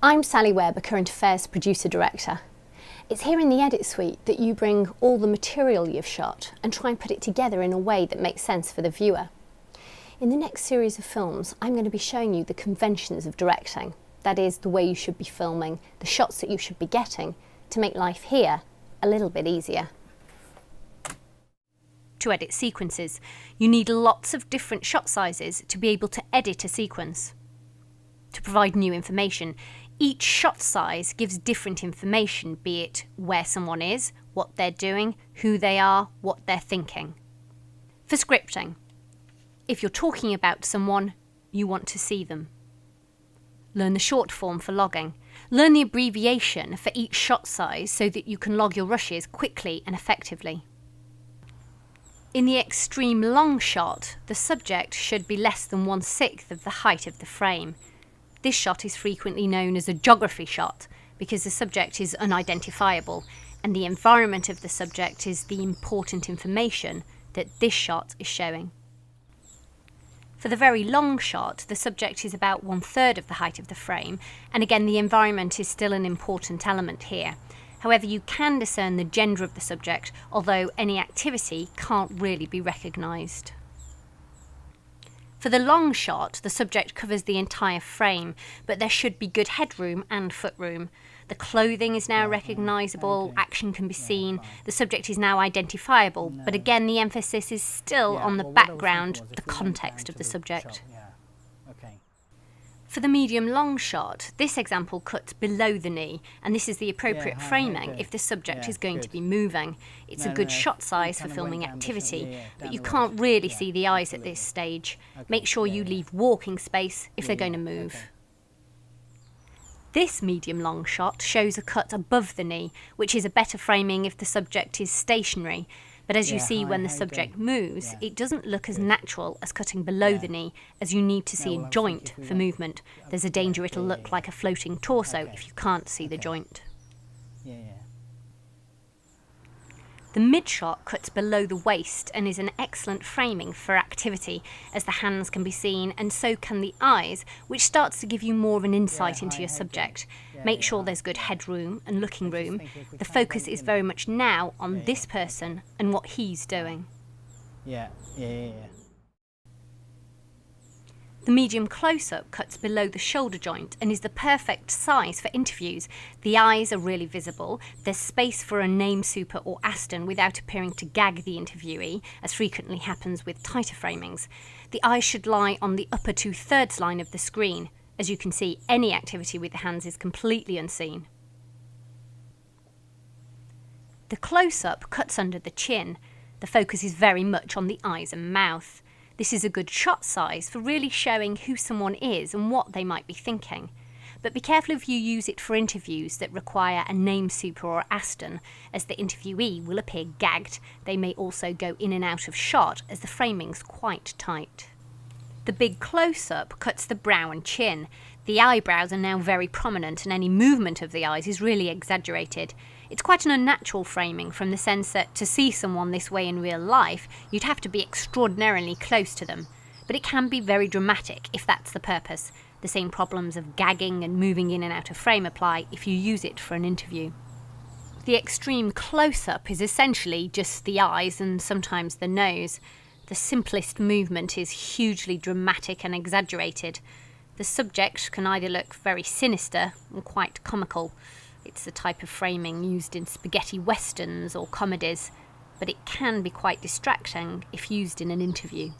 I'm Sally Ware, Current Affairs Producer-Director. It's here in the Edit Suite that you bring all the material you've shot and try and put it together in a way that makes sense for the viewer. In the next series of films, I'm going to be showing you the conventions of directing. That is, the way you should be filming, the shots that you should be getting, to make life here a little bit easier. To edit sequences, you need lots of different shot sizes to be able to edit a sequence. To provide new information, each shot size gives different information, be it where someone is, what they're doing, who they are, what they're thinking. For scripting, if you're talking about someone, you want to see them. Learn the short form for logging. Learn the abbreviation for each shot size so that you can log your rushes quickly and effectively. In the extreme long shot, the subject should be less than 1/6 of the height of the frame. This shot is frequently known as a geography shot because the subject is unidentifiable and the environment of the subject is the important information that this shot is showing. For the very long shot, the subject is about 1/3 of the height of the frame, and again the environment is still an important element here. However, you can discern the gender of the subject, although any activity can't really be recognised. For the long shot, the subject covers the entire frame, but there should be good headroom and footroom. The clothing is now recognisable, action can be seen, the subject is now identifiable, but again the emphasis is still on the background, the context of the subject. For the medium-long shot, this example cuts below the knee, and this is the appropriate framing if the subject is going to be moving. It's a good shot size for filming activity, but you can't really see the eyes at this stage. Make sure you leave walking space if they're going to move. This medium-long shot shows a cut above the knee, which is a better framing if the subject is stationary. But as you see when the subject moves, it doesn't look as natural as cutting below the knee, as you need to see a joint for movement. There's a danger it'll look like a floating torso if you can't see the joint. The mid-shot cuts below the waist and is an excellent framing for activity, as the hands can be seen and so can the eyes, which starts to give you more of an insight into your subject. Make sure there's good headroom and looking room. The focus is very much now on this person and what he's doing. The medium close-up cuts below the shoulder joint and is the perfect size for interviews. The eyes are really visible, there's space for a name super or Aston without appearing to gag the interviewee, as frequently happens with tighter framings. The eyes should lie on the upper 2/3 line of the screen. As you can see, any activity with the hands is completely unseen. The close-up cuts under the chin. The focus is very much on the eyes and mouth. This is a good shot size for really showing who someone is and what they might be thinking. But be careful if you use it for interviews that require a name super or Aston, as the interviewee will appear gagged. They may also go in and out of shot as the framing's quite tight. The big close-up cuts the brow and chin. The eyebrows are now very prominent and any movement of the eyes is really exaggerated. It's quite an unnatural framing from the sense that to see someone this way in real life, you'd have to be extraordinarily close to them. But it can be very dramatic if that's the purpose. The same problems of gagging and moving in and out of frame apply if you use it for an interview. The extreme close-up is essentially just the eyes and sometimes the nose. The simplest movement is hugely dramatic and exaggerated. The subject can either look very sinister or quite comical. It's the type of framing used in spaghetti westerns or comedies, but it can be quite distracting if used in an interview.